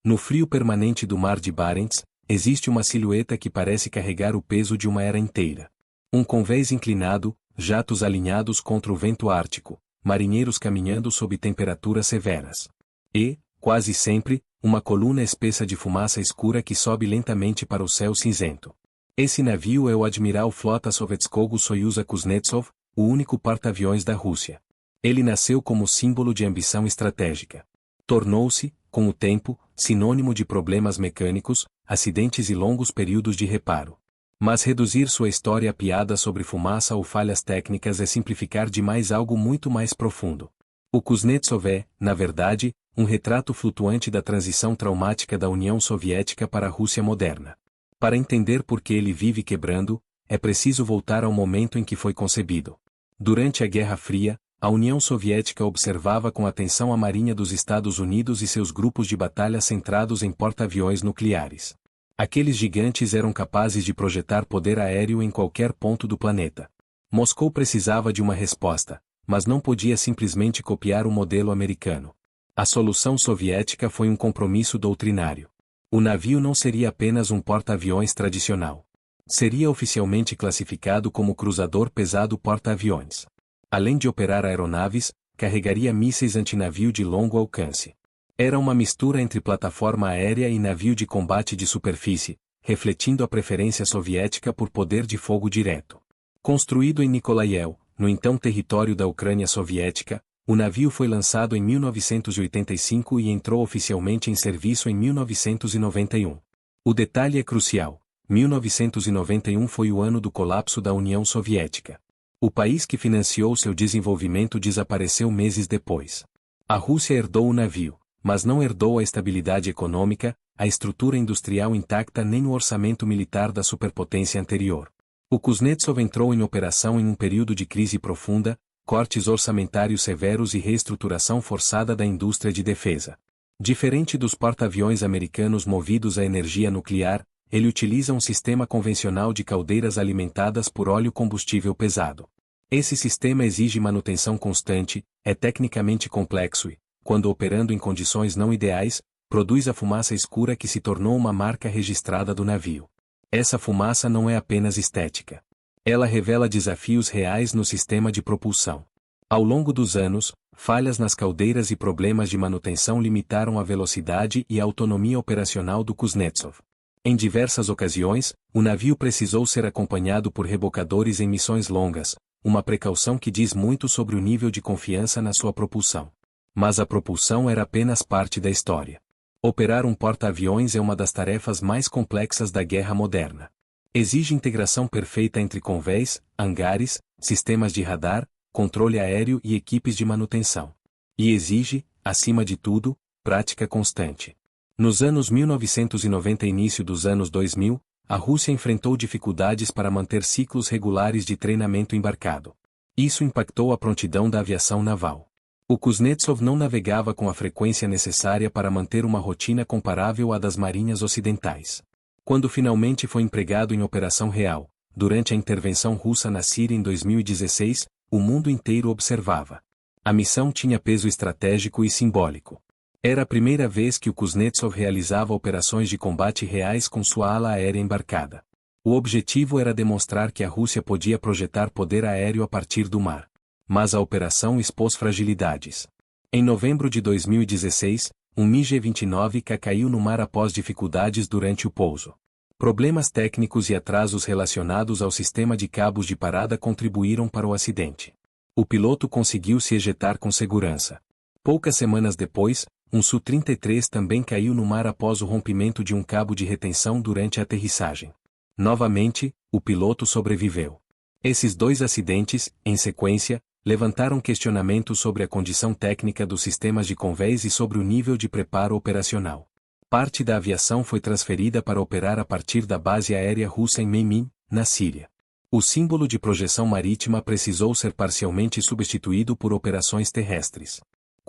No frio permanente do Mar de Barents, existe uma silhueta que parece carregar o peso de uma era inteira. Um convés inclinado, jatos alinhados contra o vento ártico, marinheiros caminhando sob temperaturas severas. E, quase sempre, uma coluna espessa de fumaça escura que sobe lentamente para o céu cinzento. Esse navio é o Admiral Flota Sovetskogo Soyuza Kuznetsov, o único porta-aviões da Rússia. Ele nasceu como símbolo de ambição estratégica. Tornou-se, com o tempo, sinônimo de problemas mecânicos, acidentes e longos períodos de reparo. Mas reduzir sua história a piadas sobre fumaça ou falhas técnicas é simplificar demais algo muito mais profundo. O Kuznetsov é, na verdade, um retrato flutuante da transição traumática da União Soviética para a Rússia moderna. Para entender por que ele vive quebrando, é preciso voltar ao momento em que foi concebido. Durante a Guerra Fria, a União Soviética observava com atenção a Marinha dos Estados Unidos e seus grupos de batalha centrados em porta-aviões nucleares. Aqueles gigantes eram capazes de projetar poder aéreo em qualquer ponto do planeta. Moscou precisava de uma resposta, mas não podia simplesmente copiar o modelo americano. A solução soviética foi um compromisso doutrinário. O navio não seria apenas um porta-aviões tradicional. Seria oficialmente classificado como cruzador pesado porta-aviões. Além de operar aeronaves, carregaria mísseis antinavio de longo alcance. Era uma mistura entre plataforma aérea e navio de combate de superfície, refletindo a preferência soviética por poder de fogo direto. Construído em Nikolaev, no então território da Ucrânia soviética, o navio foi lançado em 1985 e entrou oficialmente em serviço em 1991. O detalhe é crucial: 1991 foi o ano do colapso da União Soviética. O país que financiou seu desenvolvimento desapareceu meses depois. A Rússia herdou o navio, mas não herdou a estabilidade econômica, a estrutura industrial intacta nem o orçamento militar da superpotência anterior. O Kuznetsov entrou em operação em um período de crise profunda, cortes orçamentários severos e reestruturação forçada da indústria de defesa. Diferente dos porta-aviões americanos movidos a energia nuclear, ele utiliza um sistema convencional de caldeiras alimentadas por óleo combustível pesado. Esse sistema exige manutenção constante, é tecnicamente complexo e, quando operando em condições não ideais, produz a fumaça escura que se tornou uma marca registrada do navio. Essa fumaça não é apenas estética. Ela revela desafios reais no sistema de propulsão. Ao longo dos anos, falhas nas caldeiras e problemas de manutenção limitaram a velocidade e a autonomia operacional do Kuznetsov. Em diversas ocasiões, o navio precisou ser acompanhado por rebocadores em missões longas, uma precaução que diz muito sobre o nível de confiança na sua propulsão. Mas a propulsão era apenas parte da história. Operar um porta-aviões é uma das tarefas mais complexas da guerra moderna. Exige integração perfeita entre convés, hangares, sistemas de radar, controle aéreo e equipes de manutenção. E exige, acima de tudo, prática constante. Nos anos 1990 e início dos anos 2000, a Rússia enfrentou dificuldades para manter ciclos regulares de treinamento embarcado. Isso impactou a prontidão da aviação naval. O Kuznetsov não navegava com a frequência necessária para manter uma rotina comparável à das marinhas ocidentais. Quando finalmente foi empregado em operação real, durante a intervenção russa na Síria em 2016, o mundo inteiro observava. A missão tinha peso estratégico e simbólico. Era a primeira vez que o Kuznetsov realizava operações de combate reais com sua ala aérea embarcada. O objetivo era demonstrar que a Rússia podia projetar poder aéreo a partir do mar. Mas a operação expôs fragilidades. Em novembro de 2016, um MiG-29K caiu no mar após dificuldades durante o pouso. Problemas técnicos e atrasos relacionados ao sistema de cabos de parada contribuíram para o acidente. O piloto conseguiu se ejetar com segurança. Poucas semanas depois, um Su-33 também caiu no mar após o rompimento de um cabo de retenção durante a aterrissagem. Novamente, o piloto sobreviveu. Esses dois acidentes, em sequência, levantaram questionamentos sobre a condição técnica dos sistemas de convés e sobre o nível de preparo operacional. Parte da aviação foi transferida para operar a partir da base aérea russa em Meymin, na Síria. O símbolo de projeção marítima precisou ser parcialmente substituído por operações terrestres.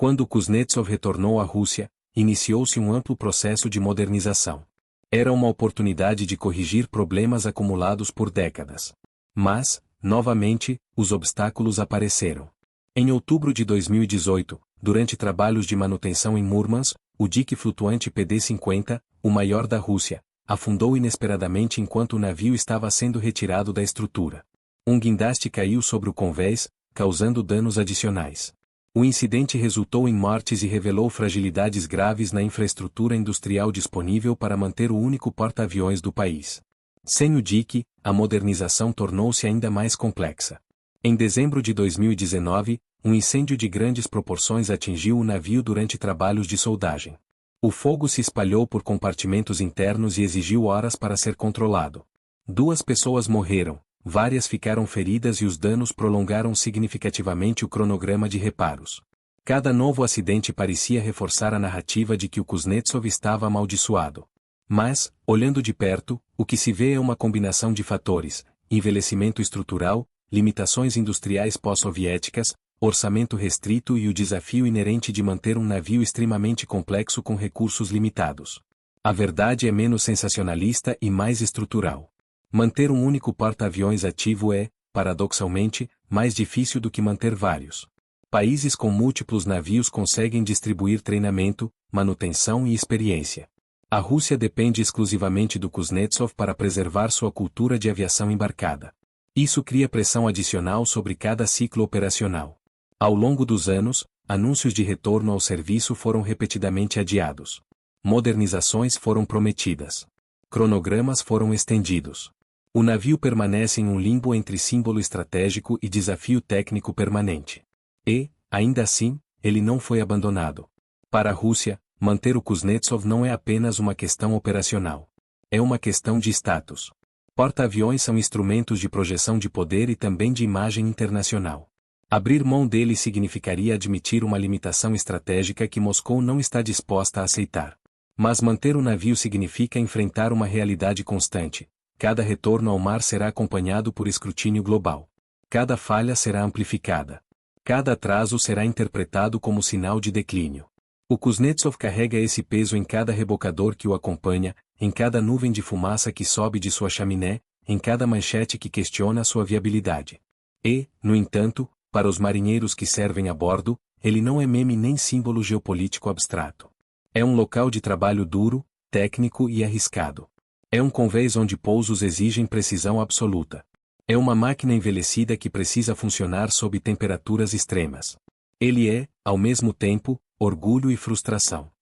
Quando Kuznetsov retornou à Rússia, iniciou-se um amplo processo de modernização. Era uma oportunidade de corrigir problemas acumulados por décadas. Mas, novamente, os obstáculos apareceram. Em outubro de 2018, durante trabalhos de manutenção em Murmansk, o dique flutuante PD-50, o maior da Rússia, afundou inesperadamente enquanto o navio estava sendo retirado da estrutura. Um guindaste caiu sobre o convés, causando danos adicionais. O incidente resultou em mortes e revelou fragilidades graves na infraestrutura industrial disponível para manter o único porta-aviões do país. Sem o dique, a modernização tornou-se ainda mais complexa. Em dezembro de 2019, um incêndio de grandes proporções atingiu o navio durante trabalhos de soldagem. O fogo se espalhou por compartimentos internos e exigiu horas para ser controlado. 2 pessoas morreram, várias ficaram feridas e os danos prolongaram significativamente o cronograma de reparos. Cada novo acidente parecia reforçar a narrativa de que o Kuznetsov estava amaldiçoado. Mas, olhando de perto, o que se vê é uma combinação de fatores: envelhecimento estrutural, limitações industriais pós-soviéticas, orçamento restrito e o desafio inerente de manter um navio extremamente complexo com recursos limitados. A verdade é menos sensacionalista e mais estrutural. Manter um único porta-aviões ativo é, paradoxalmente, mais difícil do que manter vários. Países com múltiplos navios conseguem distribuir treinamento, manutenção e experiência. A Rússia depende exclusivamente do Kuznetsov para preservar sua cultura de aviação embarcada. Isso cria pressão adicional sobre cada ciclo operacional. Ao longo dos anos, anúncios de retorno ao serviço foram repetidamente adiados. Modernizações foram prometidas. Cronogramas foram estendidos. O navio permanece em um limbo entre símbolo estratégico e desafio técnico permanente. E, ainda assim, ele não foi abandonado. Para a Rússia, manter o Kuznetsov não é apenas uma questão operacional. É uma questão de status. Porta-aviões são instrumentos de projeção de poder e também de imagem internacional. Abrir mão dele significaria admitir uma limitação estratégica que Moscou não está disposta a aceitar. Mas manter o navio significa enfrentar uma realidade constante. Cada retorno ao mar será acompanhado por escrutínio global. Cada falha será amplificada. Cada atraso será interpretado como sinal de declínio. O Kuznetsov carrega esse peso em cada rebocador que o acompanha, em cada nuvem de fumaça que sobe de sua chaminé, em cada manchete que questiona sua viabilidade. E, no entanto, para os marinheiros que servem a bordo, ele não é meme nem símbolo geopolítico abstrato. É um local de trabalho duro, técnico e arriscado. É um convés onde pousos exigem precisão absoluta. É uma máquina envelhecida que precisa funcionar sob temperaturas extremas. Ele é, ao mesmo tempo, orgulho e frustração.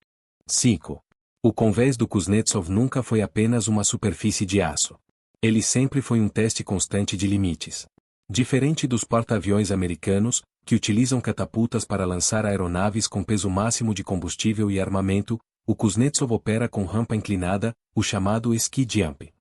5. O convés do Kuznetsov nunca foi apenas uma superfície de aço. Ele sempre foi um teste constante de limites. Diferente dos porta-aviões americanos, que utilizam catapultas para lançar aeronaves com peso máximo de combustível e armamento, o Kuznetsov opera com rampa inclinada, o chamado ski jump.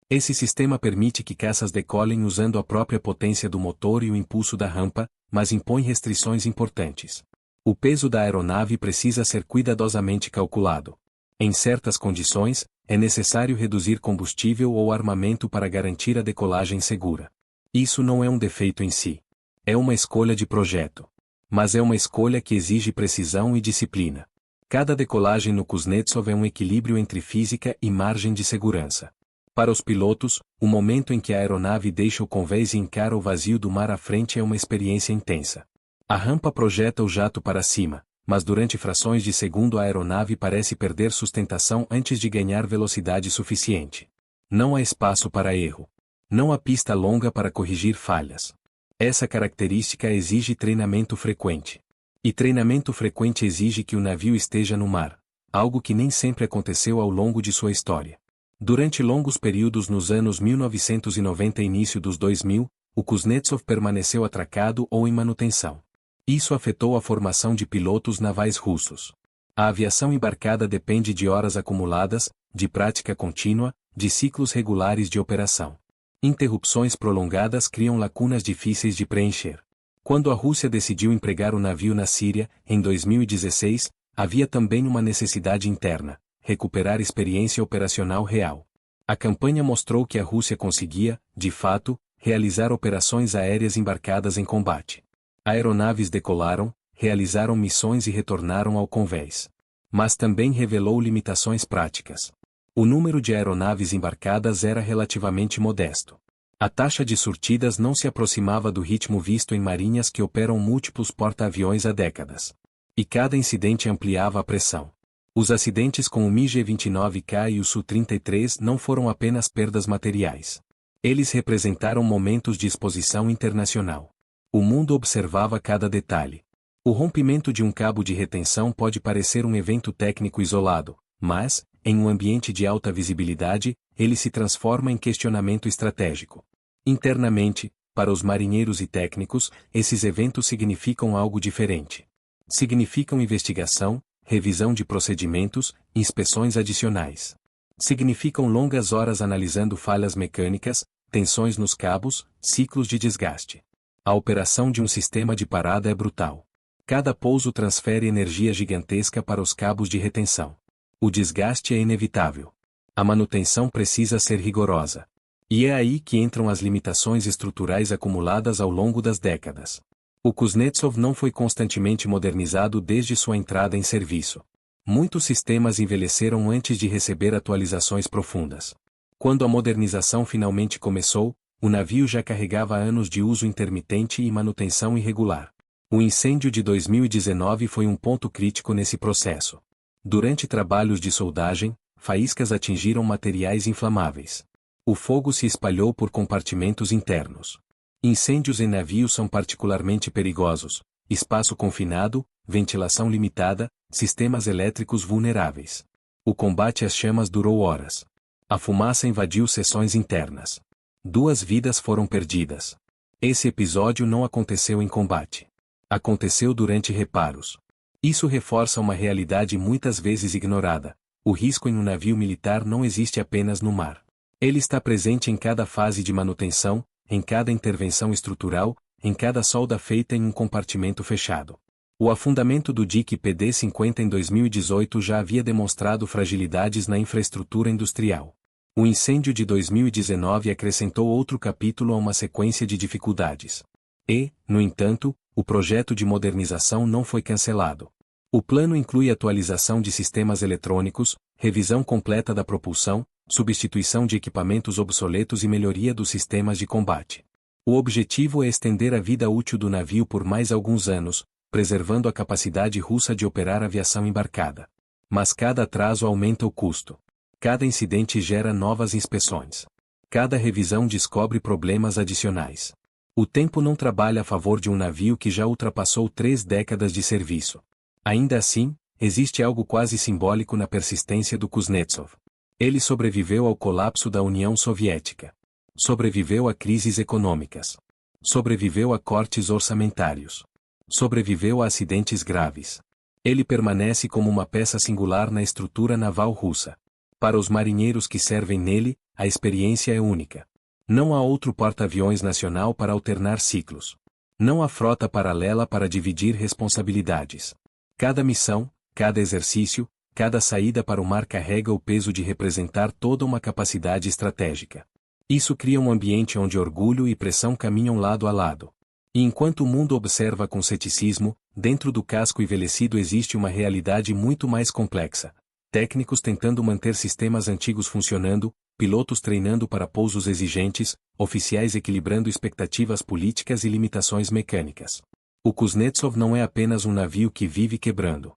Esse sistema permite que caças decolem usando a própria potência do motor e o impulso da rampa, mas impõe restrições importantes. O peso da aeronave precisa ser cuidadosamente calculado. Em certas condições, é necessário reduzir combustível ou armamento para garantir a decolagem segura. Isso não é um defeito em si. É uma escolha de projeto. Mas é uma escolha que exige precisão e disciplina. Cada decolagem no Kuznetsov é um equilíbrio entre física e margem de segurança. Para os pilotos, o momento em que a aeronave deixa o convés e encara o vazio do mar à frente é uma experiência intensa. A rampa projeta o jato para cima, mas durante frações de segundo a aeronave parece perder sustentação antes de ganhar velocidade suficiente. Não há espaço para erro. Não há pista longa para corrigir falhas. Essa característica exige treinamento frequente. E treinamento frequente exige que o navio esteja no mar, algo que nem sempre aconteceu ao longo de sua história. Durante longos períodos nos anos 1990 e início dos 2000, o Kuznetsov permaneceu atracado ou em manutenção. Isso afetou a formação de pilotos navais russos. A aviação embarcada depende de horas acumuladas, de prática contínua, de ciclos regulares de operação. Interrupções prolongadas criam lacunas difíceis de preencher. Quando a Rússia decidiu empregar o navio na Síria, em 2016, havia também uma necessidade interna: recuperar experiência operacional real. A campanha mostrou que a Rússia conseguia, de fato, realizar operações aéreas embarcadas em combate. Aeronaves decolaram, realizaram missões e retornaram ao convés. Mas também revelou limitações práticas. O número de aeronaves embarcadas era relativamente modesto. A taxa de surtidas não se aproximava do ritmo visto em marinhas que operam múltiplos porta-aviões há décadas. E cada incidente ampliava a pressão. Os acidentes com o MiG-29K e o Su-33 não foram apenas perdas materiais. Eles representaram momentos de exposição internacional. O mundo observava cada detalhe. O rompimento de um cabo de retenção pode parecer um evento técnico isolado, mas, em um ambiente de alta visibilidade, ele se transforma em questionamento estratégico. Internamente, para os marinheiros e técnicos, esses eventos significam algo diferente. Significam investigação, revisão de procedimentos, inspeções adicionais. Significam longas horas analisando falhas mecânicas, tensões nos cabos, ciclos de desgaste. A operação de um sistema de parada é brutal. Cada pouso transfere energia gigantesca para os cabos de retenção. O desgaste é inevitável. A manutenção precisa ser rigorosa. E é aí que entram as limitações estruturais acumuladas ao longo das décadas. O Kuznetsov não foi constantemente modernizado desde sua entrada em serviço. Muitos sistemas envelheceram antes de receber atualizações profundas. Quando a modernização finalmente começou, o navio já carregava anos de uso intermitente e manutenção irregular. O incêndio de 2019 foi um ponto crítico nesse processo. Durante trabalhos de soldagem, faíscas atingiram materiais inflamáveis. O fogo se espalhou por compartimentos internos. Incêndios em navios são particularmente perigosos. Espaço confinado, ventilação limitada, sistemas elétricos vulneráveis. O combate às chamas durou horas. A fumaça invadiu seções internas. 2 vidas foram perdidas. Esse episódio não aconteceu em combate. Aconteceu durante reparos. Isso reforça uma realidade muitas vezes ignorada. O risco em um navio militar não existe apenas no mar. Ele está presente em cada fase de manutenção, em cada intervenção estrutural, em cada solda feita em um compartimento fechado. O afundamento do dique PD-50 em 2018 já havia demonstrado fragilidades na infraestrutura industrial. O incêndio de 2019 acrescentou outro capítulo a uma sequência de dificuldades. E, no entanto, o projeto de modernização não foi cancelado. O plano inclui atualização de sistemas eletrônicos, revisão completa da propulsão, substituição de equipamentos obsoletos e melhoria dos sistemas de combate. O objetivo é estender a vida útil do navio por mais alguns anos, preservando a capacidade russa de operar aviação embarcada. Mas cada atraso aumenta o custo. Cada incidente gera novas inspeções. Cada revisão descobre problemas adicionais. O tempo não trabalha a favor de um navio que já ultrapassou 3 décadas de serviço. Ainda assim, existe algo quase simbólico na persistência do Kuznetsov. Ele sobreviveu ao colapso da União Soviética. Sobreviveu a crises econômicas. Sobreviveu a cortes orçamentários. Sobreviveu a acidentes graves. Ele permanece como uma peça singular na estrutura naval russa. Para os marinheiros que servem nele, a experiência é única. Não há outro porta-aviões nacional para alternar ciclos. Não há frota paralela para dividir responsabilidades. Cada missão, cada exercício, cada saída para o mar carrega o peso de representar toda uma capacidade estratégica. Isso cria um ambiente onde orgulho e pressão caminham lado a lado. E enquanto o mundo observa com ceticismo, dentro do casco envelhecido existe uma realidade muito mais complexa. Técnicos tentando manter sistemas antigos funcionando, pilotos treinando para pousos exigentes, oficiais equilibrando expectativas políticas e limitações mecânicas. O Kuznetsov não é apenas um navio que vive quebrando.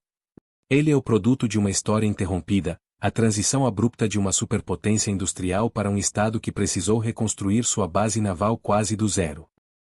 Ele é o produto de uma história interrompida, a transição abrupta de uma superpotência industrial para um estado que precisou reconstruir sua base naval quase do zero.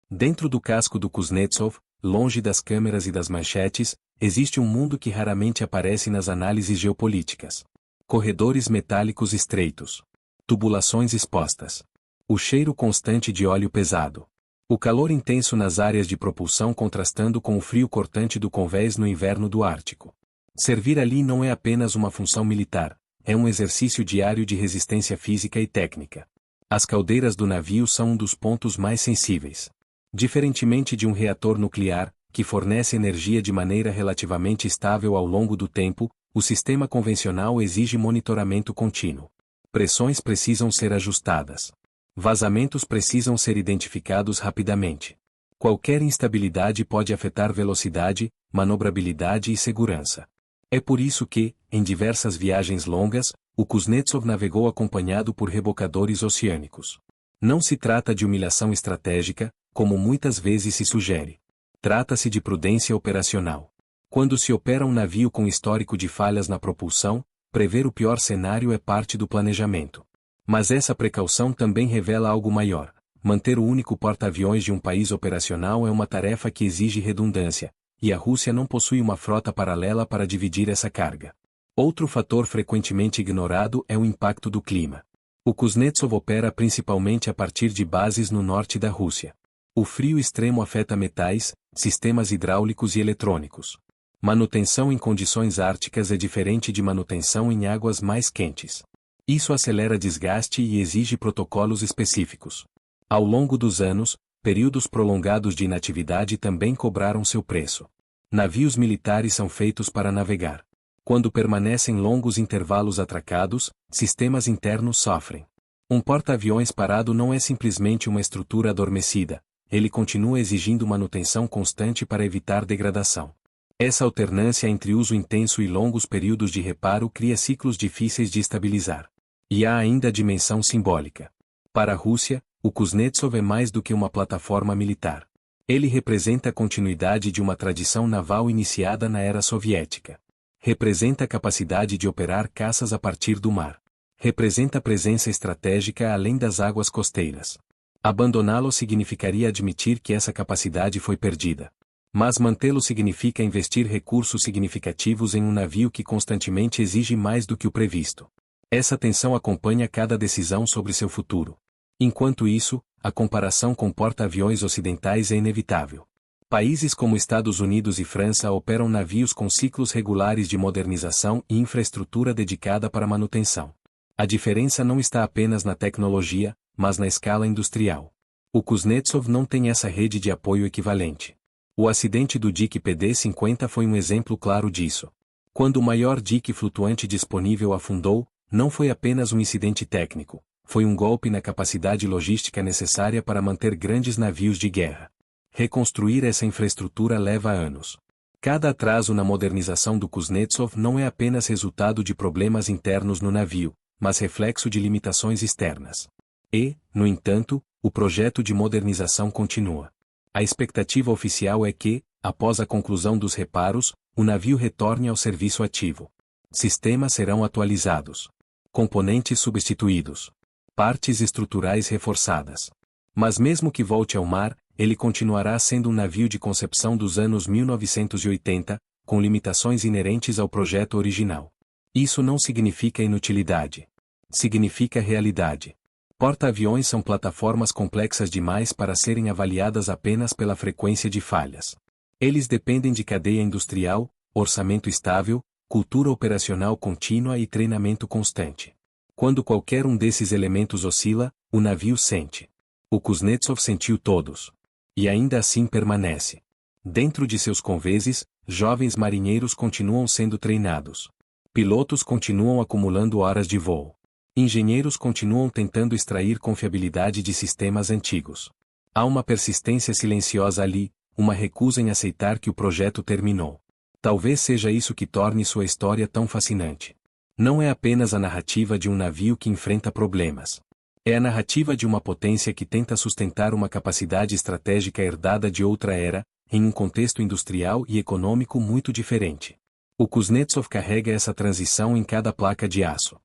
Dentro do casco do Kuznetsov, longe das câmeras e das manchetes, existe um mundo que raramente aparece nas análises geopolíticas. Corredores metálicos estreitos. Tubulações expostas. O cheiro constante de óleo pesado. O calor intenso nas áreas de propulsão contrastando com o frio cortante do convés no inverno do Ártico. Servir ali não é apenas uma função militar, é um exercício diário de resistência física e técnica. As caldeiras do navio são um dos pontos mais sensíveis. Diferentemente de um reator nuclear, que fornece energia de maneira relativamente estável ao longo do tempo, o sistema convencional exige monitoramento contínuo. Pressões precisam ser ajustadas. Vazamentos precisam ser identificados rapidamente. Qualquer instabilidade pode afetar velocidade, manobrabilidade e segurança. É por isso que, em diversas viagens longas, o Kuznetsov navegou acompanhado por rebocadores oceânicos. Não se trata de humilhação estratégica, como muitas vezes se sugere. Trata-se de prudência operacional. Quando se opera um navio com histórico de falhas na propulsão, prever o pior cenário é parte do planejamento. Mas essa precaução também revela algo maior. Manter o único porta-aviões de um país operacional é uma tarefa que exige redundância, e a Rússia não possui uma frota paralela para dividir essa carga. Outro fator frequentemente ignorado é o impacto do clima. O Kuznetsov opera principalmente a partir de bases no norte da Rússia. O frio extremo afeta metais, sistemas hidráulicos e eletrônicos. Manutenção em condições árticas é diferente de manutenção em águas mais quentes. Isso acelera desgaste e exige protocolos específicos. Ao longo dos anos, períodos prolongados de inatividade também cobraram seu preço. Navios militares são feitos para navegar. Quando permanecem longos intervalos atracados, sistemas internos sofrem. Um porta-aviões parado não é simplesmente uma estrutura adormecida, ele continua exigindo manutenção constante para evitar degradação. Essa alternância entre uso intenso e longos períodos de reparo cria ciclos difíceis de estabilizar. E há ainda a dimensão simbólica. Para a Rússia, o Kuznetsov é mais do que uma plataforma militar. Ele representa a continuidade de uma tradição naval iniciada na era soviética. Representa a capacidade de operar caças a partir do mar. Representa presença estratégica além das águas costeiras. Abandoná-lo significaria admitir que essa capacidade foi perdida. Mas mantê-lo significa investir recursos significativos em um navio que constantemente exige mais do que o previsto. Essa tensão acompanha cada decisão sobre seu futuro. Enquanto isso, a comparação com porta-aviões ocidentais é inevitável. Países como Estados Unidos e França operam navios com ciclos regulares de modernização e infraestrutura dedicada para manutenção. A diferença não está apenas na tecnologia, mas na escala industrial. O Kuznetsov não tem essa rede de apoio equivalente. O acidente do dique PD-50 foi um exemplo claro disso. Quando o maior dique flutuante disponível afundou, não foi apenas um incidente técnico, foi um golpe na capacidade logística necessária para manter grandes navios de guerra. Reconstruir essa infraestrutura leva anos. Cada atraso na modernização do Kuznetsov não é apenas resultado de problemas internos no navio, mas reflexo de limitações externas. E, no entanto, o projeto de modernização continua. A expectativa oficial é que, após a conclusão dos reparos, o navio retorne ao serviço ativo. Sistemas serão atualizados. Componentes substituídos. Partes estruturais reforçadas. Mas mesmo que volte ao mar, ele continuará sendo um navio de concepção dos anos 1980, com limitações inerentes ao projeto original. Isso não significa inutilidade. Significa realidade. Porta-aviões são plataformas complexas demais para serem avaliadas apenas pela frequência de falhas. Eles dependem de cadeia industrial, orçamento estável, cultura operacional contínua e treinamento constante. Quando qualquer um desses elementos oscila, o navio sente. O Kuznetsov sentiu todos. E ainda assim permanece. Dentro de seus conveses, jovens marinheiros continuam sendo treinados. Pilotos continuam acumulando horas de voo. Engenheiros continuam tentando extrair confiabilidade de sistemas antigos. Há uma persistência silenciosa ali, uma recusa em aceitar que o projeto terminou. Talvez seja isso que torne sua história tão fascinante. Não é apenas a narrativa de um navio que enfrenta problemas. É a narrativa de uma potência que tenta sustentar uma capacidade estratégica herdada de outra era, em um contexto industrial e econômico muito diferente. O Kuznetsov carrega essa transição em cada placa de aço.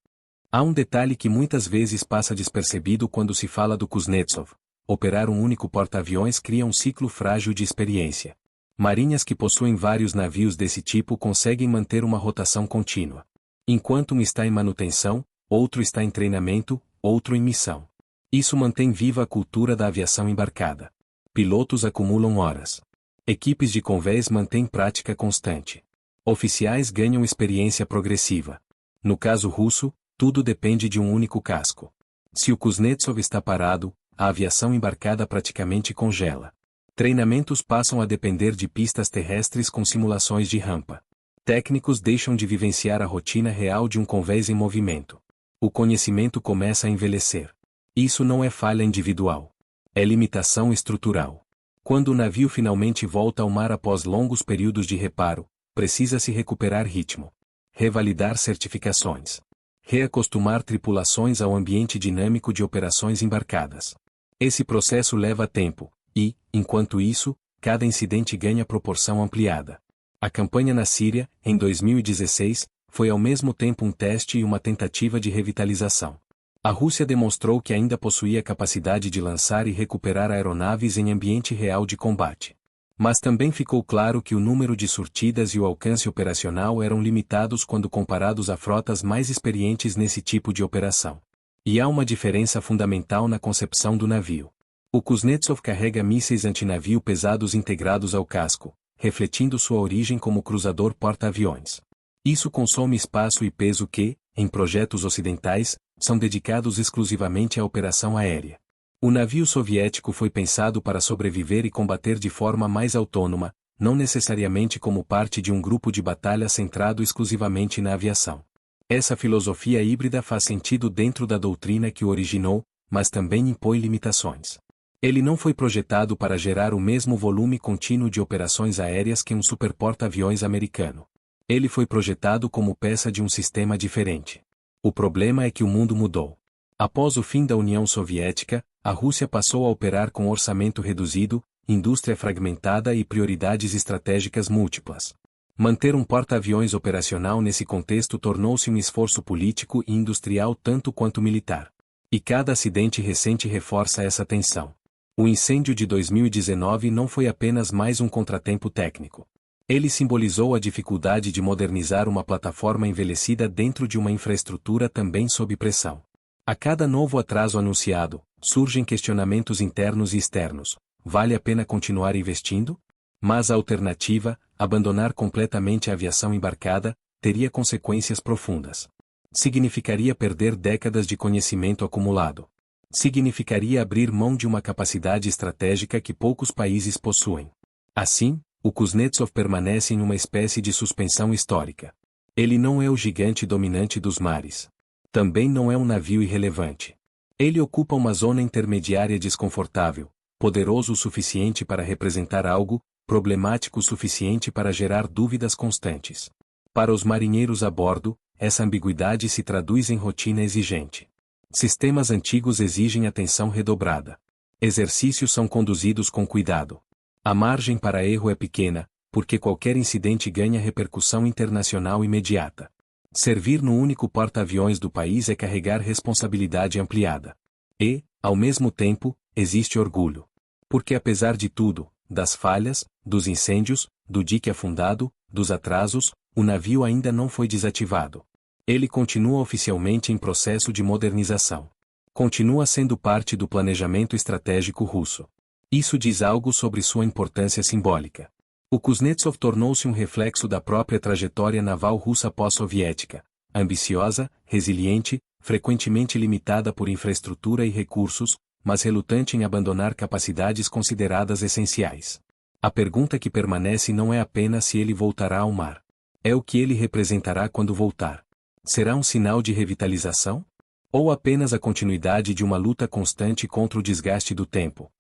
Há um detalhe que muitas vezes passa despercebido quando se fala do Kuznetsov. Operar um único porta-aviões cria um ciclo frágil de experiência. Marinhas que possuem vários navios desse tipo conseguem manter uma rotação contínua. Enquanto um está em manutenção, outro está em treinamento, outro em missão. Isso mantém viva a cultura da aviação embarcada. Pilotos acumulam horas. Equipes de convés mantêm prática constante. Oficiais ganham experiência progressiva. No caso russo, tudo depende de um único casco. Se o Kuznetsov está parado, a aviação embarcada praticamente congela. Treinamentos passam a depender de pistas terrestres com simulações de rampa. Técnicos deixam de vivenciar a rotina real de um convés em movimento. O conhecimento começa a envelhecer. Isso não é falha individual. É limitação estrutural. Quando o navio finalmente volta ao mar após longos períodos de reparo, precisa-se recuperar ritmo. Revalidar certificações. Reacostumar tripulações ao ambiente dinâmico de operações embarcadas. Esse processo leva tempo, e, enquanto isso, cada incidente ganha proporção ampliada. A campanha na Síria, em 2016, foi ao mesmo tempo um teste e uma tentativa de revitalização. A Rússia demonstrou que ainda possuía capacidade de lançar e recuperar aeronaves em ambiente real de combate. Mas também ficou claro que o número de surtidas e o alcance operacional eram limitados quando comparados a frotas mais experientes nesse tipo de operação. E há uma diferença fundamental na concepção do navio. O Kuznetsov carrega mísseis antinavio pesados integrados ao casco, refletindo sua origem como cruzador porta-aviões. Isso consome espaço e peso que, em projetos ocidentais, são dedicados exclusivamente à operação aérea. O navio soviético foi pensado para sobreviver e combater de forma mais autônoma, não necessariamente como parte de um grupo de batalha centrado exclusivamente na aviação. Essa filosofia híbrida faz sentido dentro da doutrina que o originou, mas também impõe limitações. Ele não foi projetado para gerar o mesmo volume contínuo de operações aéreas que um superporta-aviões americano. Ele foi projetado como peça de um sistema diferente. O problema é que o mundo mudou. Após o fim da União Soviética, a Rússia passou a operar com orçamento reduzido, indústria fragmentada e prioridades estratégicas múltiplas. Manter um porta-aviões operacional nesse contexto tornou-se um esforço político e industrial tanto quanto militar. E cada acidente recente reforça essa tensão. O incêndio de 2019 não foi apenas mais um contratempo técnico. Ele simbolizou a dificuldade de modernizar uma plataforma envelhecida dentro de uma infraestrutura também sob pressão. A cada novo atraso anunciado, surgem questionamentos internos e externos. Vale a pena continuar investindo? Mas a alternativa, abandonar completamente a aviação embarcada, teria consequências profundas. Significaria perder décadas de conhecimento acumulado. Significaria abrir mão de uma capacidade estratégica que poucos países possuem. Assim, o Kuznetsov permanece em uma espécie de suspensão histórica. Ele não é o gigante dominante dos mares. Também não é um navio irrelevante. Ele ocupa uma zona intermediária desconfortável, poderoso o suficiente para representar algo, problemático o suficiente para gerar dúvidas constantes. Para os marinheiros a bordo, essa ambiguidade se traduz em rotina exigente. Sistemas antigos exigem atenção redobrada. Exercícios são conduzidos com cuidado. A margem para erro é pequena, porque qualquer incidente ganha repercussão internacional imediata. Servir no único porta-aviões do país é carregar responsabilidade ampliada. E, ao mesmo tempo, existe orgulho. Porque apesar de tudo, das falhas, dos incêndios, do dique afundado, dos atrasos, o navio ainda não foi desativado. Ele continua oficialmente em processo de modernização. Continua sendo parte do planejamento estratégico russo. Isso diz algo sobre sua importância simbólica. O Kuznetsov tornou-se um reflexo da própria trajetória naval russa pós-soviética, ambiciosa, resiliente, frequentemente limitada por infraestrutura e recursos, mas relutante em abandonar capacidades consideradas essenciais. A pergunta que permanece não é apenas se ele voltará ao mar. É o que ele representará quando voltar. Será um sinal de revitalização? Ou apenas a continuidade de uma luta constante contra o desgaste do tempo?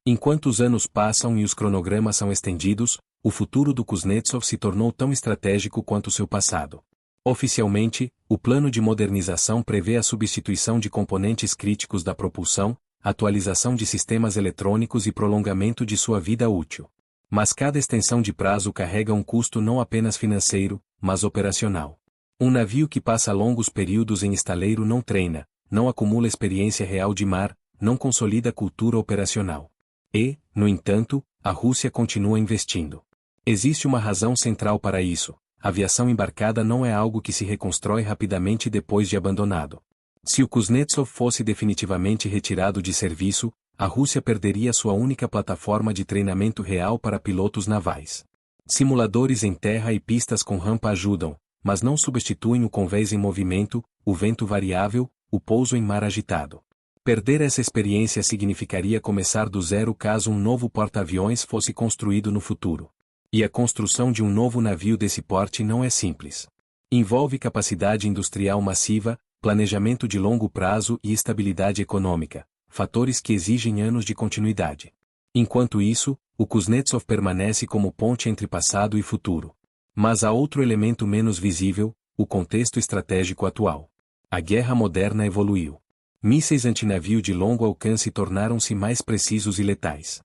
Enquanto os anos passam e os cronogramas são estendidos, o futuro do Kuznetsov se tornou tão estratégico quanto seu passado. Oficialmente, o plano de modernização prevê a substituição de componentes críticos da propulsão, atualização de sistemas eletrônicos e prolongamento de sua vida útil. Mas cada extensão de prazo carrega um custo não apenas financeiro, mas operacional. Um navio que passa longos períodos em estaleiro não treina, não acumula experiência real de mar, não consolida cultura operacional. E, no entanto, a Rússia continua investindo. Existe uma razão central para isso: a aviação embarcada não é algo que se reconstrói rapidamente depois de abandonado. Se o Kuznetsov fosse definitivamente retirado de serviço, a Rússia perderia sua única plataforma de treinamento real para pilotos navais. Simuladores em terra e pistas com rampa ajudam, mas não substituem o convés em movimento, o vento variável, o pouso em mar agitado. Perder essa experiência significaria começar do zero caso um novo porta-aviões fosse construído no futuro. E a construção de um novo navio desse porte não é simples. Envolve capacidade industrial massiva, planejamento de longo prazo e estabilidade econômica, fatores que exigem anos de continuidade. Enquanto isso, o Kuznetsov permanece como ponte entre passado e futuro. Mas há outro elemento menos visível: o contexto estratégico atual. A guerra moderna evoluiu. Mísseis antinavio de longo alcance tornaram-se mais precisos e letais.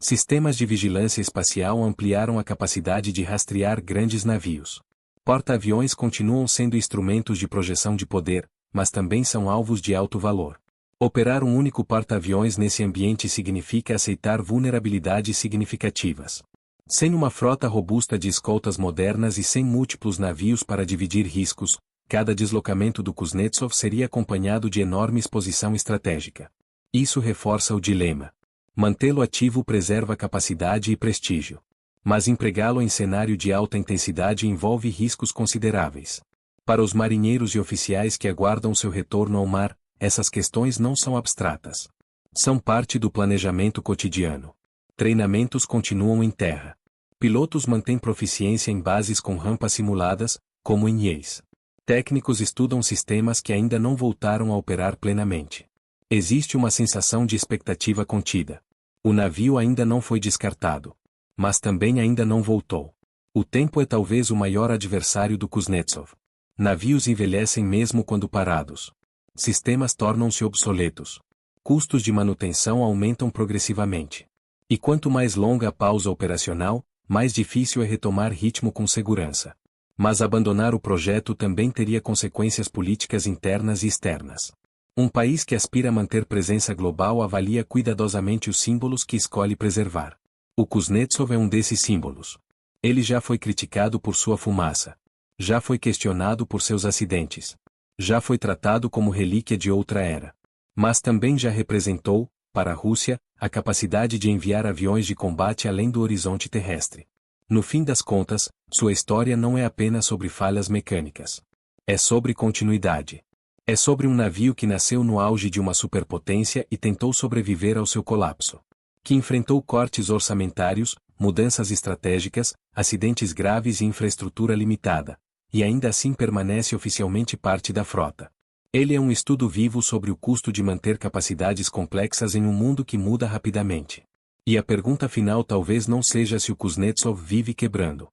Sistemas de vigilância espacial ampliaram a capacidade de rastrear grandes navios. Porta-aviões continuam sendo instrumentos de projeção de poder, mas também são alvos de alto valor. Operar um único porta-aviões nesse ambiente significa aceitar vulnerabilidades significativas. Sem uma frota robusta de escoltas modernas e sem múltiplos navios para dividir riscos, cada deslocamento do Kuznetsov seria acompanhado de enorme exposição estratégica. Isso reforça o dilema. Mantê-lo ativo preserva capacidade e prestígio. Mas empregá-lo em cenário de alta intensidade envolve riscos consideráveis. Para os marinheiros e oficiais que aguardam seu retorno ao mar, essas questões não são abstratas. São parte do planejamento cotidiano. Treinamentos continuam em terra. Pilotos mantêm proficiência em bases com rampas simuladas, como em IES. Técnicos estudam sistemas que ainda não voltaram a operar plenamente. Existe uma sensação de expectativa contida. O navio ainda não foi descartado. Mas também ainda não voltou. O tempo é talvez o maior adversário do Kuznetsov. Navios envelhecem mesmo quando parados. Sistemas tornam-se obsoletos. Custos de manutenção aumentam progressivamente. E quanto mais longa a pausa operacional, mais difícil é retomar ritmo com segurança. Mas abandonar o projeto também teria consequências políticas internas e externas. Um país que aspira a manter presença global avalia cuidadosamente os símbolos que escolhe preservar. O Kuznetsov é um desses símbolos. Ele já foi criticado por sua fumaça. Já foi questionado por seus acidentes. Já foi tratado como relíquia de outra era. Mas também já representou, para a Rússia, a capacidade de enviar aviões de combate além do horizonte terrestre. No fim das contas, sua história não é apenas sobre falhas mecânicas. É sobre continuidade. É sobre um navio que nasceu no auge de uma superpotência e tentou sobreviver ao seu colapso. Que enfrentou cortes orçamentários, mudanças estratégicas, acidentes graves e infraestrutura limitada, e ainda assim permanece oficialmente parte da frota. Ele é um estudo vivo sobre o custo de manter capacidades complexas em um mundo que muda rapidamente. E a pergunta final talvez não seja se o Kuznetsov vive quebrando.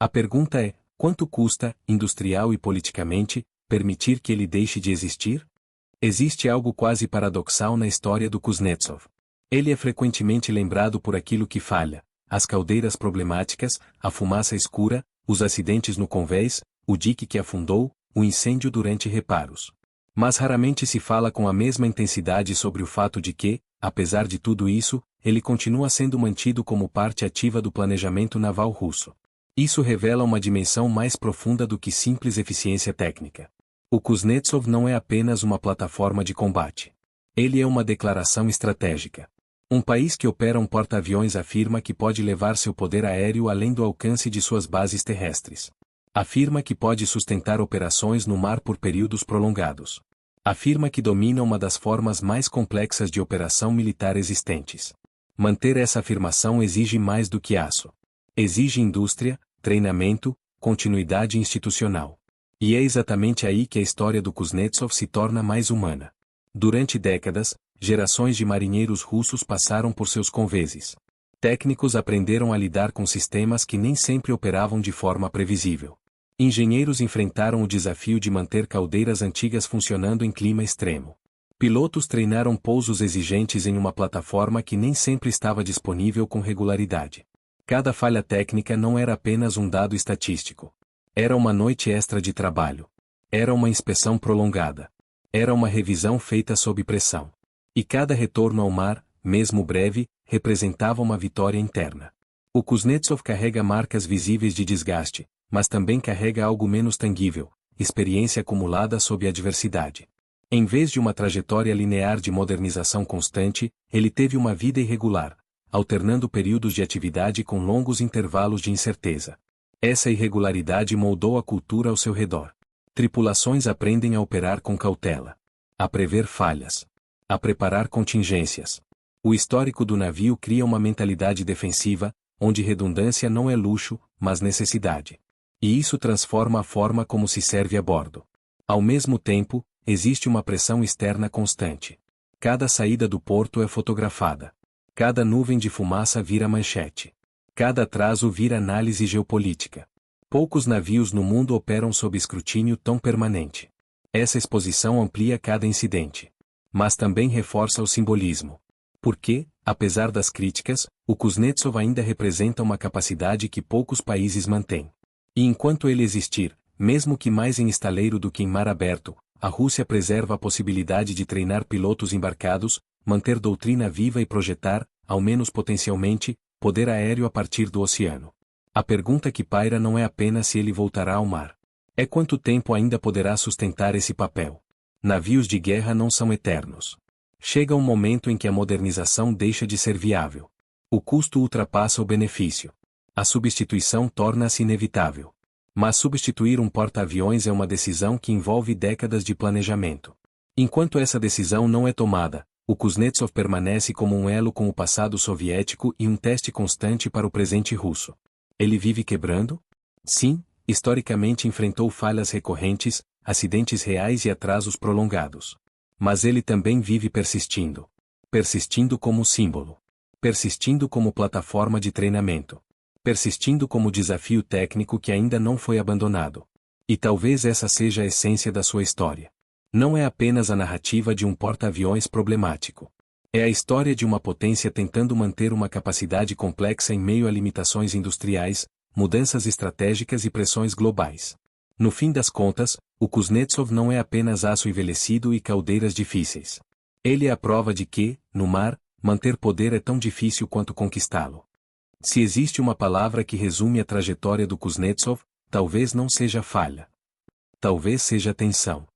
A pergunta é, quanto custa, industrial e politicamente, permitir que ele deixe de existir? Existe algo quase paradoxal na história do Kuznetsov. Ele é frequentemente lembrado por aquilo que falha, as caldeiras problemáticas, a fumaça escura, os acidentes no convés, o dique que afundou, o incêndio durante reparos. Mas raramente se fala com a mesma intensidade sobre o fato de que, apesar de tudo isso, ele continua sendo mantido como parte ativa do planejamento naval russo. Isso revela uma dimensão mais profunda do que simples eficiência técnica. O Kuznetsov não é apenas uma plataforma de combate. Ele é uma declaração estratégica. Um país que opera um porta-aviões afirma que pode levar seu poder aéreo além do alcance de suas bases terrestres. Afirma que pode sustentar operações no mar por períodos prolongados. Afirma que domina uma das formas mais complexas de operação militar existentes. Manter essa afirmação exige mais do que aço. Exige indústria, treinamento, continuidade institucional. E é exatamente aí que a história do Kuznetsov se torna mais humana. Durante décadas, gerações de marinheiros russos passaram por seus convéses. Técnicos aprenderam a lidar com sistemas que nem sempre operavam de forma previsível. Engenheiros enfrentaram o desafio de manter caldeiras antigas funcionando em clima extremo. Pilotos treinaram pousos exigentes em uma plataforma que nem sempre estava disponível com regularidade. Cada falha técnica não era apenas um dado estatístico. Era uma noite extra de trabalho. Era uma inspeção prolongada. Era uma revisão feita sob pressão. E cada retorno ao mar, mesmo breve, representava uma vitória interna. O Kuznetsov carrega marcas visíveis de desgaste, mas também carrega algo menos tangível, experiência acumulada sob adversidade. Em vez de uma trajetória linear de modernização constante, ele teve uma vida irregular, alternando períodos de atividade com longos intervalos de incerteza. Essa irregularidade moldou a cultura ao seu redor. Tripulações aprendem a operar com cautela, a prever falhas, a preparar contingências. O histórico do navio cria uma mentalidade defensiva, onde redundância não é luxo, mas necessidade. E isso transforma a forma como se serve a bordo. Ao mesmo tempo, existe uma pressão externa constante. Cada saída do porto é fotografada. Cada nuvem de fumaça vira manchete. Cada atraso vira análise geopolítica. Poucos navios no mundo operam sob escrutínio tão permanente. Essa exposição amplia cada incidente. Mas também reforça o simbolismo. Porque, apesar das críticas, o Kuznetsov ainda representa uma capacidade que poucos países mantêm. E enquanto ele existir, mesmo que mais em estaleiro do que em mar aberto, a Rússia preserva a possibilidade de treinar pilotos embarcados, manter doutrina viva e projetar, ao menos potencialmente, poder aéreo a partir do oceano. A pergunta que paira não é apenas se ele voltará ao mar. É quanto tempo ainda poderá sustentar esse papel. Navios de guerra não são eternos. Chega um momento em que a modernização deixa de ser viável. O custo ultrapassa o benefício. A substituição torna-se inevitável. Mas substituir um porta-aviões é uma decisão que envolve décadas de planejamento. Enquanto essa decisão não é tomada, o Kuznetsov permanece como um elo com o passado soviético e um teste constante para o presente russo. Ele vive quebrando? Sim, historicamente enfrentou falhas recorrentes, acidentes reais e atrasos prolongados. Mas ele também vive persistindo. Persistindo como símbolo. Persistindo como plataforma de treinamento. Persistindo como desafio técnico que ainda não foi abandonado. E talvez essa seja a essência da sua história. Não é apenas a narrativa de um porta-aviões problemático. É a história de uma potência tentando manter uma capacidade complexa em meio a limitações industriais, mudanças estratégicas e pressões globais. No fim das contas, o Kuznetsov não é apenas aço envelhecido e caldeiras difíceis. Ele é a prova de que, no mar, manter poder é tão difícil quanto conquistá-lo. Se existe uma palavra que resume a trajetória do Kuznetsov, talvez não seja falha. Talvez seja tensão.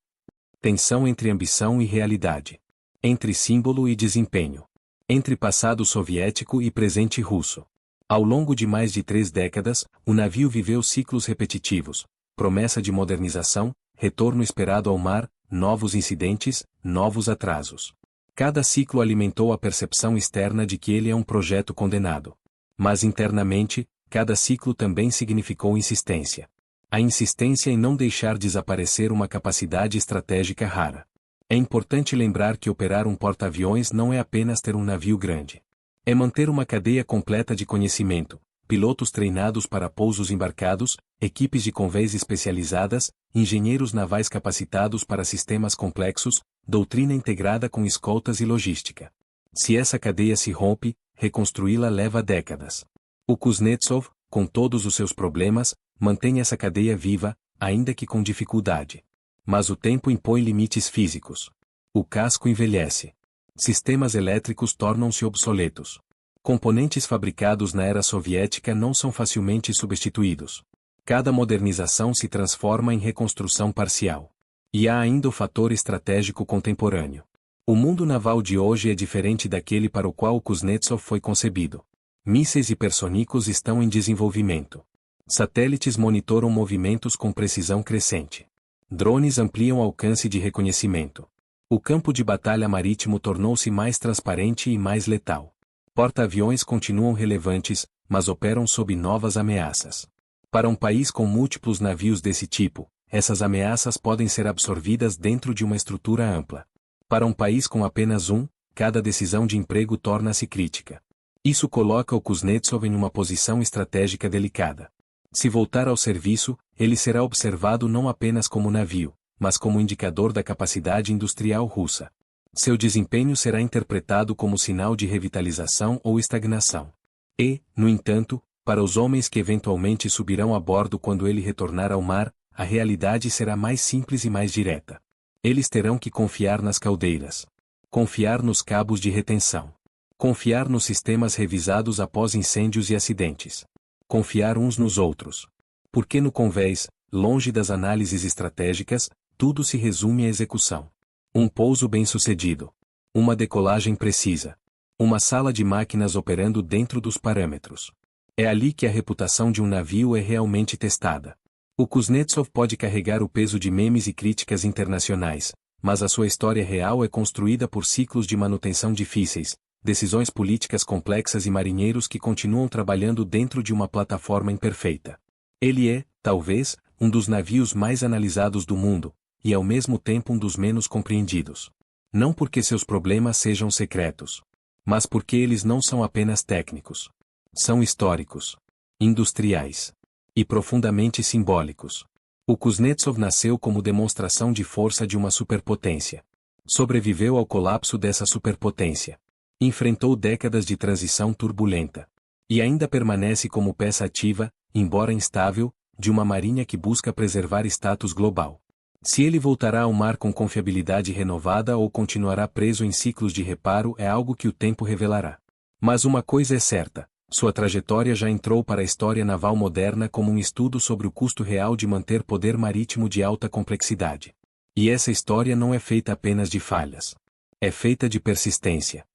Tensão entre ambição e realidade. Entre símbolo e desempenho. Entre passado soviético e presente russo. Ao longo de mais de 3 décadas, o navio viveu ciclos repetitivos, promessa de modernização, retorno esperado ao mar, novos incidentes, novos atrasos. Cada ciclo alimentou a percepção externa de que ele é um projeto condenado. Mas internamente, cada ciclo também significou insistência. A insistência em não deixar desaparecer uma capacidade estratégica rara. É importante lembrar que operar um porta-aviões não é apenas ter um navio grande. É manter uma cadeia completa de conhecimento, pilotos treinados para pousos embarcados, equipes de convéis especializadas, engenheiros navais capacitados para sistemas complexos, doutrina integrada com escoltas e logística. Se essa cadeia se rompe, reconstruí-la leva décadas. O Kuznetsov, com todos os seus problemas, mantém essa cadeia viva, ainda que com dificuldade. Mas o tempo impõe limites físicos. O casco envelhece. Sistemas elétricos tornam-se obsoletos. Componentes fabricados na era soviética não são facilmente substituídos. Cada modernização se transforma em reconstrução parcial. E há ainda o fator estratégico contemporâneo. O mundo naval de hoje é diferente daquele para o qual o Kuznetsov foi concebido. Mísseis hipersônicos estão em desenvolvimento. Satélites monitoram movimentos com precisão crescente. Drones ampliam o alcance de reconhecimento. O campo de batalha marítimo tornou-se mais transparente e mais letal. Porta-aviões continuam relevantes, mas operam sob novas ameaças. Para um país com múltiplos navios desse tipo, essas ameaças podem ser absorvidas dentro de uma estrutura ampla. Para um país com apenas um, cada decisão de emprego torna-se crítica. Isso coloca o Kuznetsov em uma posição estratégica delicada. Se voltar ao serviço, ele será observado não apenas como navio, mas como indicador da capacidade industrial russa. Seu desempenho será interpretado como sinal de revitalização ou estagnação. E, no entanto, para os homens que eventualmente subirão a bordo quando ele retornar ao mar, a realidade será mais simples e mais direta. Eles terão que confiar nas caldeiras. Confiar nos cabos de retenção. Confiar nos sistemas revisados após incêndios e acidentes. Confiar uns nos outros. Porque no convés, longe das análises estratégicas, tudo se resume à execução. Um pouso bem-sucedido. Uma decolagem precisa. Uma sala de máquinas operando dentro dos parâmetros. É ali que a reputação de um navio é realmente testada. O Kuznetsov pode carregar o peso de memes e críticas internacionais, mas a sua história real é construída por ciclos de manutenção difíceis, decisões políticas complexas e marinheiros que continuam trabalhando dentro de uma plataforma imperfeita. Ele é, talvez, um dos navios mais analisados do mundo, e ao mesmo tempo um dos menos compreendidos. Não porque seus problemas sejam secretos, mas porque eles não são apenas técnicos. São históricos, industriais e profundamente simbólicos. O Kuznetsov nasceu como demonstração de força de uma superpotência. Sobreviveu ao colapso dessa superpotência. Enfrentou décadas de transição turbulenta. E ainda permanece como peça ativa, embora instável, de uma marinha que busca preservar status global. Se ele voltará ao mar com confiabilidade renovada ou continuará preso em ciclos de reparo é algo que o tempo revelará. Mas uma coisa é certa, sua trajetória já entrou para a história naval moderna como um estudo sobre o custo real de manter poder marítimo de alta complexidade. E essa história não é feita apenas de falhas. É feita de persistência.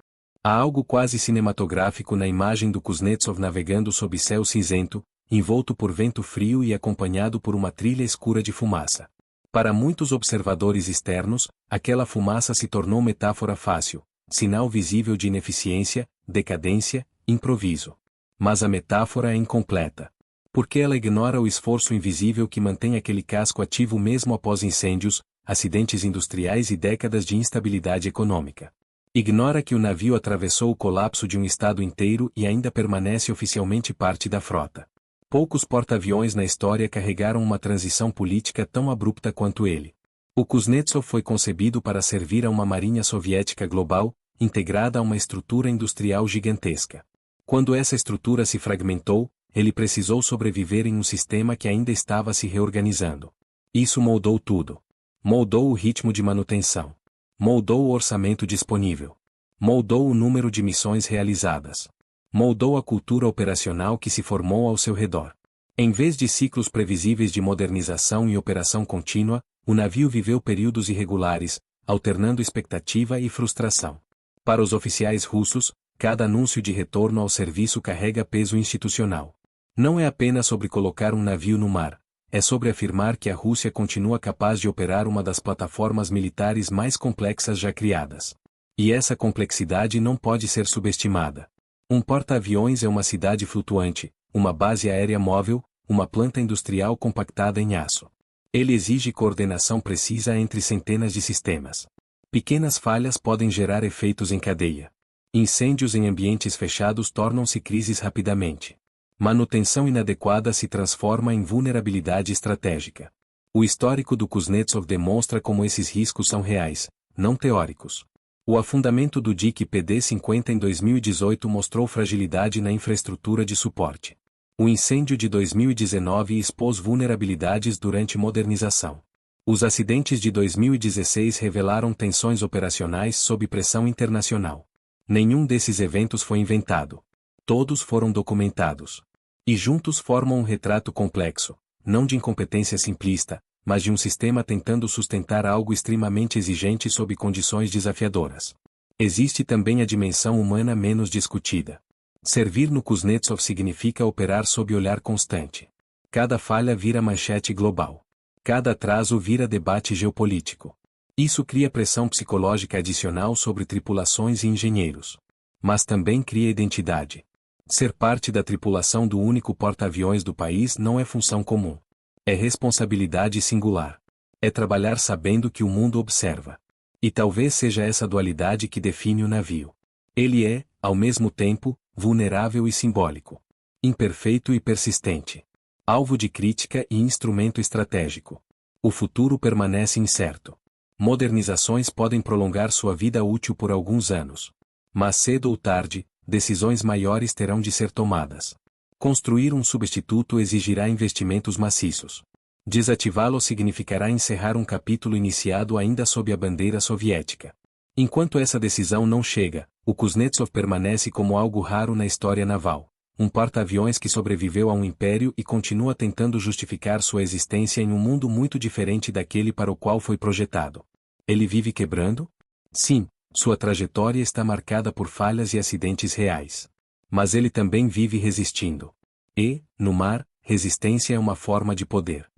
Há algo quase cinematográfico na imagem do Kuznetsov navegando sob céu cinzento, envolto por vento frio e acompanhado por uma trilha escura de fumaça. Para muitos observadores externos, aquela fumaça se tornou metáfora fácil, sinal visível de ineficiência, decadência, improviso. Mas a metáfora é incompleta. Porque ela ignora o esforço invisível que mantém aquele casco ativo mesmo após incêndios, acidentes industriais e décadas de instabilidade econômica. Ignora que o navio atravessou o colapso de um estado inteiro e ainda permanece oficialmente parte da frota. Poucos porta-aviões na história carregaram uma transição política tão abrupta quanto ele. O Kuznetsov foi concebido para servir a uma marinha soviética global, integrada a uma estrutura industrial gigantesca. Quando essa estrutura se fragmentou, ele precisou sobreviver em um sistema que ainda estava se reorganizando. Isso moldou tudo. Moldou o ritmo de manutenção. Moldou o orçamento disponível. Moldou o número de missões realizadas. Moldou a cultura operacional que se formou ao seu redor. Em vez de ciclos previsíveis de modernização e operação contínua, o navio viveu períodos irregulares, alternando expectativa e frustração. Para os oficiais russos, cada anúncio de retorno ao serviço carrega peso institucional. Não é apenas sobre colocar um navio no mar, é sobre afirmar que a Rússia continua capaz de operar uma das plataformas militares mais complexas já criadas. E essa complexidade não pode ser subestimada. Um porta-aviões é uma cidade flutuante, uma base aérea móvel, uma planta industrial compactada em aço. Ele exige coordenação precisa entre centenas de sistemas. Pequenas falhas podem gerar efeitos em cadeia. Incêndios em ambientes fechados tornam-se crises rapidamente. Manutenção inadequada se transforma em vulnerabilidade estratégica. O histórico do Kuznetsov demonstra como esses riscos são reais, não teóricos. O afundamento do dique PD-50 em 2018 mostrou fragilidade na infraestrutura de suporte. O incêndio de 2019 expôs vulnerabilidades durante modernização. Os acidentes de 2016 revelaram tensões operacionais sob pressão internacional. Nenhum desses eventos foi inventado. Todos foram documentados. E juntos formam um retrato complexo, não de incompetência simplista, mas de um sistema tentando sustentar algo extremamente exigente sob condições desafiadoras. Existe também a dimensão humana menos discutida. Servir no Kuznetsov significa operar sob olhar constante. Cada falha vira manchete global. Cada atraso vira debate geopolítico. Isso cria pressão psicológica adicional sobre tripulações e engenheiros. Mas também cria identidade. Ser parte da tripulação do único porta-aviões do país não é função comum. É responsabilidade singular. É trabalhar sabendo que o mundo observa. E talvez seja essa dualidade que define o navio. Ele é, ao mesmo tempo, vulnerável e simbólico. Imperfeito e persistente. Alvo de crítica e instrumento estratégico. O futuro permanece incerto. Modernizações podem prolongar sua vida útil por alguns anos. Mas cedo ou tarde, decisões maiores terão de ser tomadas. Construir um substituto exigirá investimentos maciços. Desativá-lo significará encerrar um capítulo iniciado ainda sob a bandeira soviética. Enquanto essa decisão não chega, o Kuznetsov permanece como algo raro na história naval. Um porta-aviões que sobreviveu a um império e continua tentando justificar sua existência em um mundo muito diferente daquele para o qual foi projetado. Ele vive quebrando? Sim, sua trajetória está marcada por falhas e acidentes reais. Mas ele também vive resistindo. E, no mar, resistência é uma forma de poder.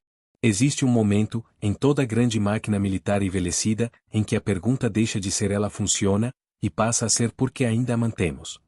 Existe um momento, em toda grande máquina militar envelhecida, em que a pergunta deixa de ser ela funciona, e passa a ser por que ainda a mantemos.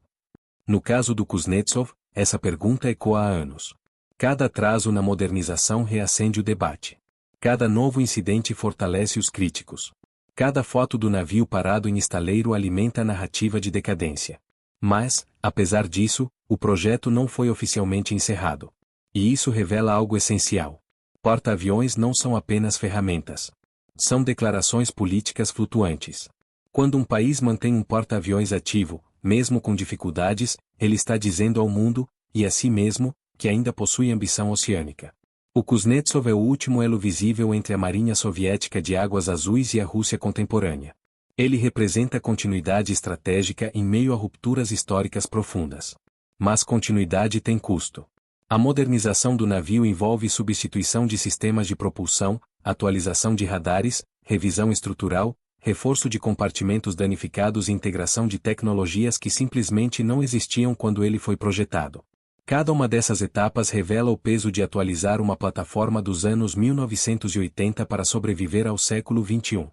No caso do Kuznetsov, essa pergunta ecoa há anos. Cada atraso na modernização reacende o debate. Cada novo incidente fortalece os críticos. Cada foto do navio parado em estaleiro alimenta a narrativa de decadência. Mas, apesar disso, o projeto não foi oficialmente encerrado. E isso revela algo essencial. Porta-aviões não são apenas ferramentas. São declarações políticas flutuantes. Quando um país mantém um porta-aviões ativo, mesmo com dificuldades, ele está dizendo ao mundo, e a si mesmo, que ainda possui ambição oceânica. O Kuznetsov é o último elo visível entre a Marinha Soviética de Águas Azuis e a Rússia contemporânea. Ele representa continuidade estratégica em meio a rupturas históricas profundas. Mas continuidade tem custo. A modernização do navio envolve substituição de sistemas de propulsão, atualização de radares, revisão estrutural, reforço de compartimentos danificados e integração de tecnologias que simplesmente não existiam quando ele foi projetado. Cada uma dessas etapas revela o peso de atualizar uma plataforma dos anos 1980 para sobreviver ao século XXI.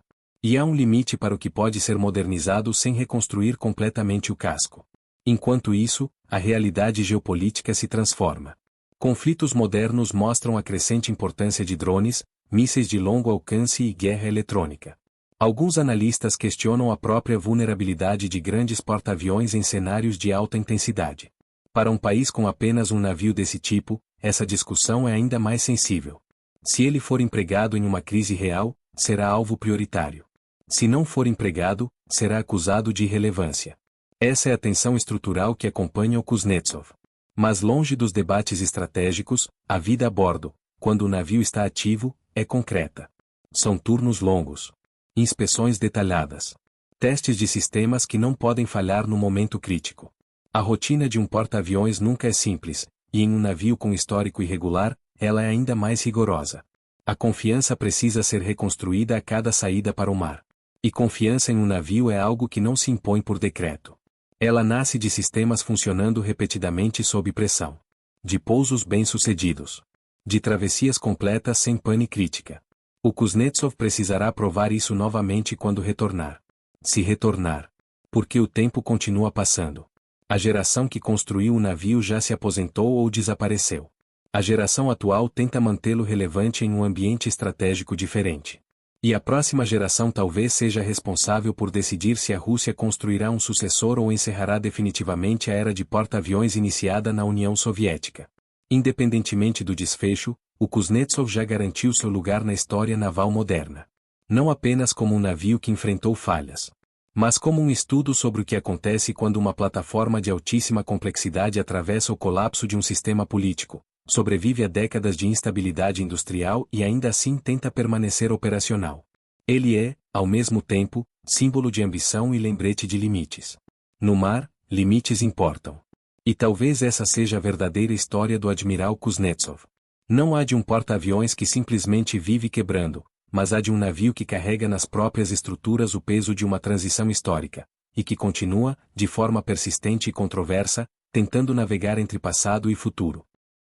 E há um limite para o que pode ser modernizado sem reconstruir completamente o casco. Enquanto isso, a realidade geopolítica se transforma. Conflitos modernos mostram a crescente importância de drones, mísseis de longo alcance e guerra eletrônica. Alguns analistas questionam a própria vulnerabilidade de grandes porta-aviões em cenários de alta intensidade. Para um país com apenas um navio desse tipo, essa discussão é ainda mais sensível. Se ele for empregado em uma crise real, será alvo prioritário. Se não for empregado, será acusado de irrelevância. Essa é a tensão estrutural que acompanha o Kuznetsov. Mas longe dos debates estratégicos, a vida a bordo, quando o navio está ativo, é concreta. São turnos longos. Inspeções detalhadas. Testes de sistemas que não podem falhar no momento crítico. A rotina de um porta-aviões nunca é simples, e em um navio com histórico irregular, ela é ainda mais rigorosa. A confiança precisa ser reconstruída a cada saída para o mar. E confiança em um navio é algo que não se impõe por decreto. Ela nasce de sistemas funcionando repetidamente sob pressão. De pousos bem-sucedidos. De travessias completas sem pane crítica. O Kuznetsov precisará provar isso novamente quando retornar. Se retornar. Porque o tempo continua passando. A geração que construiu o navio já se aposentou ou desapareceu. A geração atual tenta mantê-lo relevante em um ambiente estratégico diferente. E a próxima geração talvez seja responsável por decidir se a Rússia construirá um sucessor ou encerrará definitivamente a era de porta-aviões iniciada na União Soviética. Independentemente do desfecho, o Kuznetsov já garantiu seu lugar na história naval moderna. Não apenas como um navio que enfrentou falhas, mas como um estudo sobre o que acontece quando uma plataforma de altíssima complexidade atravessa o colapso de um sistema político, sobrevive a décadas de instabilidade industrial e ainda assim tenta permanecer operacional. Ele é, ao mesmo tempo, símbolo de ambição e lembrete de limites. No mar, limites importam. E talvez essa seja a verdadeira história do Admiral Kuznetsov. Não há de um porta-aviões que simplesmente vive quebrando, mas há de um navio que carrega nas próprias estruturas o peso de uma transição histórica, e que continua, de forma persistente e controversa, tentando navegar entre passado e futuro.